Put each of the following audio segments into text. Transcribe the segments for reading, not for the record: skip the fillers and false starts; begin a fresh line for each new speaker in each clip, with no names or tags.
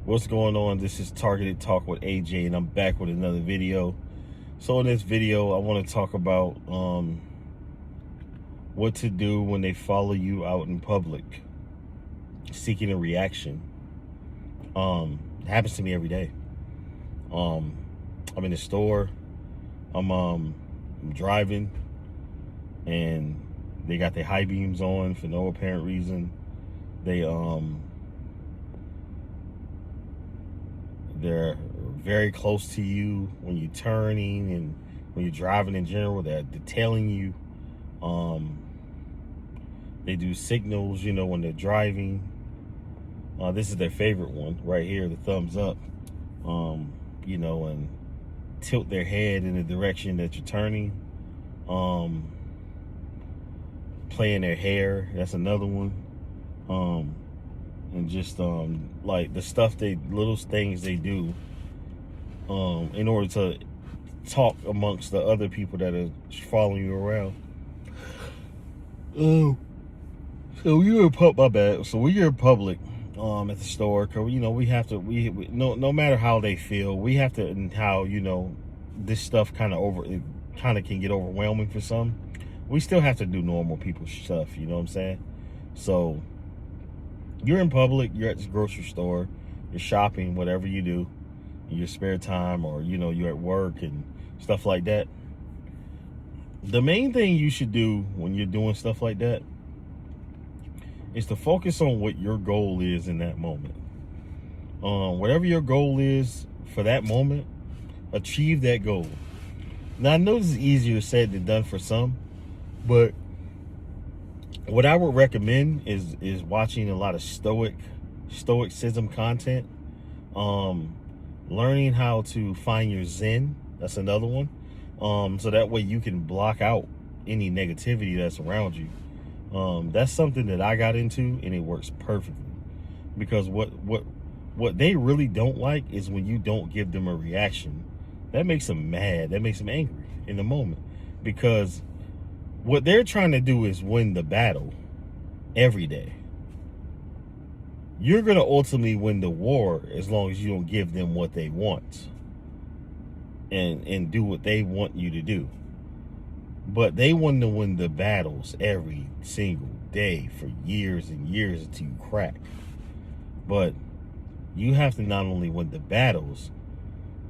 What's going on? This is Targeted Talk with AJ, and I'm back with another video. So in this video, I want to talk about what to do when they follow you out in public, seeking a reaction. It happens to me every day. I'm in the store. I'm driving, and they got their high beams on for no apparent reason. They're very close to you when you're turning and when you're driving in general. They're detailing you. They do signals, when they're driving. This is their favorite one right here, the thumbs up. And tilt their head in the direction that you're turning. Playing their hair, that's another one. And just like the stuff little things they do in order to talk amongst the other people that are following you around. So you're in public, my bad. So when you're in public, at the store, we have to, no matter how they feel, we have to, and how, this stuff kind of can get overwhelming for some. We still have to do normal people stuff, you know what I'm saying? So you're in public, you're at the grocery store, you're shopping, whatever you do in your spare time, or you're at work and stuff like that. The main thing you should do when you're doing stuff like that is to focus on what your goal is in that moment. Whatever your goal is for that moment, achieve that goal. Now, I know this is easier said than done for some, but what I would recommend is watching a lot of stoicism content, learning how to find your zen. That's another one. So that way you can block out any negativity that's around you. That's something that I got into, and it works perfectly, because what they really don't like is when you don't give them a reaction. That makes them mad. That makes them angry in the moment, because what they're trying to do is win the battle every day. You're going to ultimately win the war as long as you don't give them what they want and do what they want you to do. But they want to win the battles every single day for years and years until you crack. But you have to not only win the battles,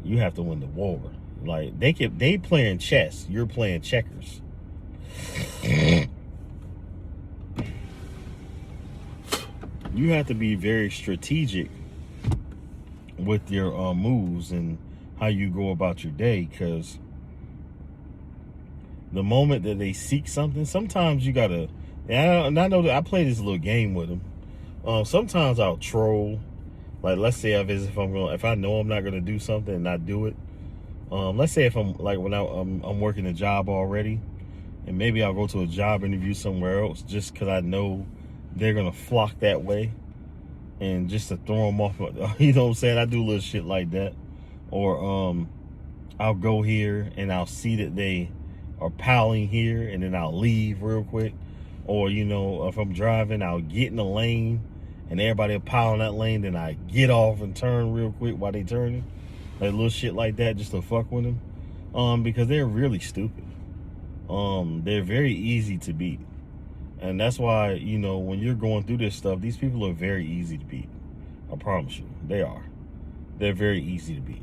you have to win the war. Like they playing chess, you're playing checkers. You have to be very strategic with your moves and how you go about your day, because the moment that they seek something, sometimes you gotta, and I know that I play this little game with them. Sometimes I'll troll. Like, let's say if I know I'm not gonna do something and I do it. Let's say if I'm like, when I'm working a job already, and maybe I'll go to a job interview somewhere else just because I know they're gonna flock that way, and just to throw them off. You know what I'm saying? I do little shit like that. Or I'll go here and I'll see that they are piling here, and then I'll leave real quick. Or if I'm driving, I'll get in the lane and everybody will pile in that lane, then I get off and turn real quick while they turning. Like little shit like that, just to fuck with them. Because they're really stupid. They're very easy to beat. And that's why, when you're going through this stuff, these people are very easy to beat. I promise you, they are. They're very easy to beat,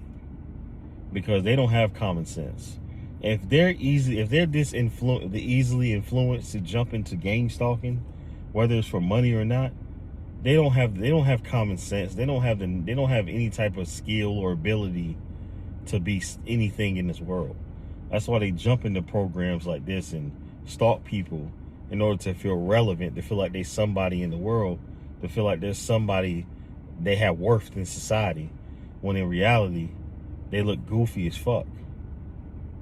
because they don't have common sense. If they're easily influenced to jump into game stalking, whether it's for money or not, they don't have common sense. They don't have any type of skill or ability to be anything in this world. That's why they jump into programs like this and stalk people in order to feel relevant, to feel like they're somebody in the world, to feel like there's somebody they have worth in society, when in reality, they look goofy as fuck.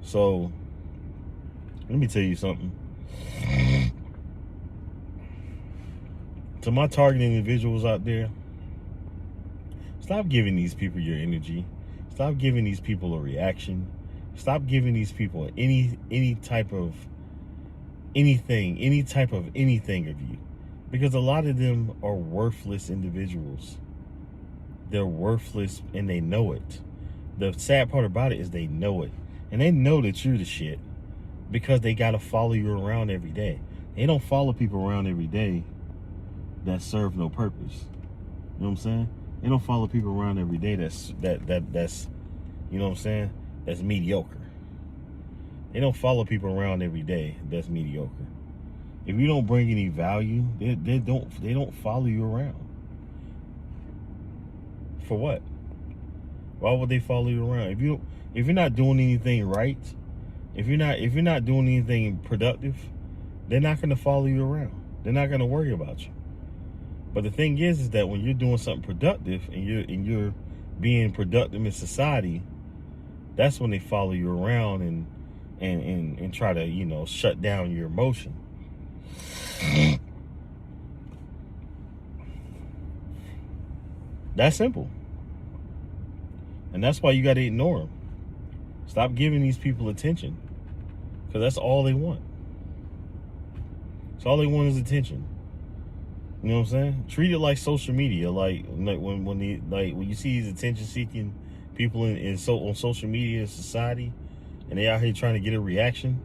So, let me tell you something. To my target individuals out there, stop giving these people your energy. Stop giving these people a reaction. Stop giving these people any type of anything of you, because a lot of them are worthless individuals. They're worthless and they know it. The sad part about it is they know it. And they know that you're the shit because they got to follow you around every day. They don't follow people around every day that serve no purpose. You know what I'm saying? They don't follow people around every day that's you know what I'm saying? That's mediocre. They don't follow people around every day that's mediocre. If you don't bring any value, they don't follow you around. For what? Why would they follow you around? If you're not doing anything right, if you're not doing anything productive, they're not going to follow you around. They're not going to worry about you. But the thing is that when you're doing something productive and you're being productive in society, that's when they follow you around and try to, you know, shut down your emotion. That's simple. And that's why you got to ignore them. Stop giving these people attention, because that's all they want. So all they want is attention. You know what I'm saying? Treat it like social media, like when you see these attention-seeking people on social media in society, and they out here trying to get a reaction.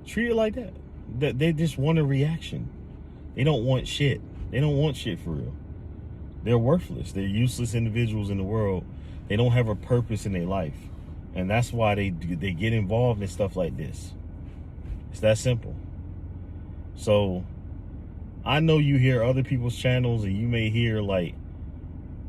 Treat it like that. That they just want a reaction. They don't want shit. They don't want shit for real. They're worthless. They're useless individuals in the world. They don't have a purpose in their life, and that's why they get involved in stuff like this. It's that simple. So I know you hear other people's channels, and you may hear like,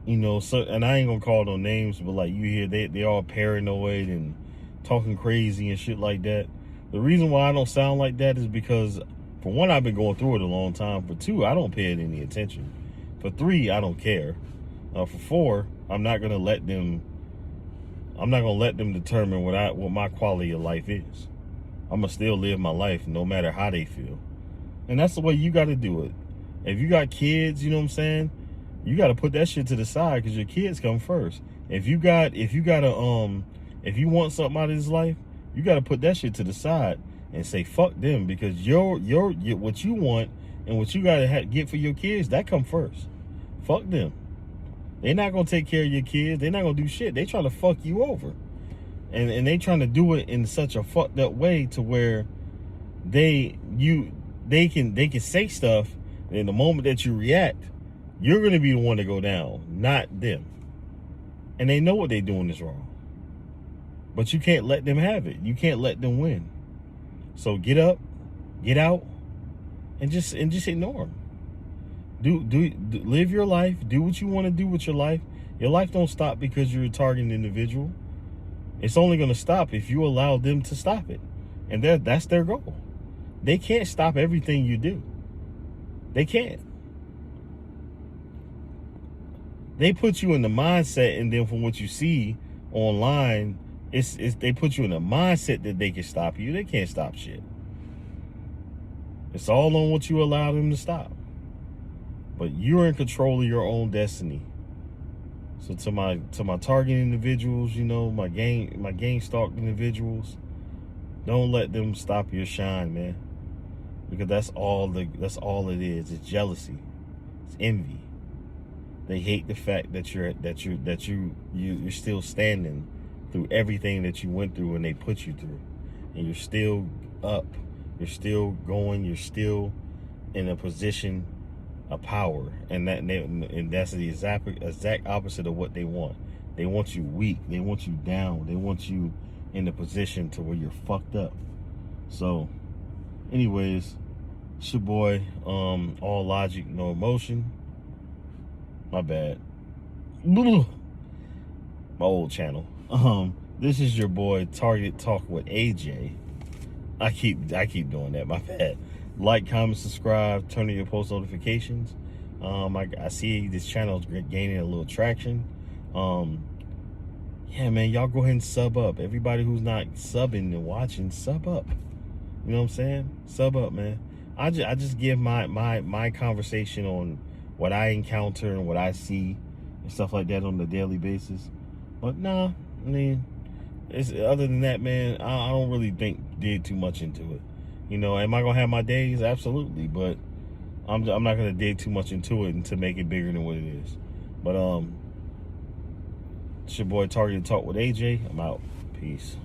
you know, so, and I ain't gonna call no names, but like you hear they all paranoid and talking crazy and shit like that. The reason why I don't sound like that is because, for one, I've been going through it a long time. For two, I don't pay it any attention. For three, I don't care. For four, I'm not gonna let them determine what my quality of life is. I'm gonna still live my life no matter how they feel. And that's the way you got to do it. If you got kids, you know what I'm saying, you got to put that shit to the side, because your kids come first. If you want something out of this life, you got to put that shit to the side and say fuck them, because your what you want and what you got to get for your kids, that come first. Fuck them. They're not gonna take care of your kids. They're not gonna do shit. They trying to fuck you over, and they trying to do it in such a fucked up way to where they can say stuff, and in the moment that you react, you're going to be the one to go down, not them. And they know what they're doing is wrong, but you can't let them have it. You can't let them win. So get up, get out, and just ignore them. Do live your life. Do what you want to do with your life. Your life don't stop because you're a targeted individual. It's only going to stop if you allow them to stop it, and that's their goal. They can't stop everything you do. They can't. They put you in the mindset, and then from what you see online, it's they put you in a mindset that they can stop you. They can't stop shit. It's all on what you allow them to stop. But you're in control of your own destiny. So to my target individuals, you know, my gang stalked individuals, don't let them stop your shine, man. Because that's all it is. It's jealousy. It's envy. They hate the fact that you're still standing through everything that you went through and they put you through. And you're still up. You're still going. You're still in a position of power. And that's the exact opposite of what they want. They want you weak. They want you down. They want you in a position to where you're fucked up. So anyways, it's your boy, all logic, no emotion. My bad. My old channel. This is your boy, Target Talk with AJ. I keep doing that. My bad. Like, comment, subscribe, turn on your post notifications. I see this channel is gaining a little traction. Yeah, man, y'all go ahead and sub up. Everybody who's not subbing and watching, sub up. You know what I'm saying? Sub up, man. I just give my conversation on what I encounter and what I see and stuff like that on a daily basis. But nah, I mean, other than that, man, I don't really dig too much into it. You know, am I gonna have my days? Absolutely, but I'm not gonna dig too much into it and to make it bigger than what it is. But It's your boy Target Talk with AJ. I'm out. Peace.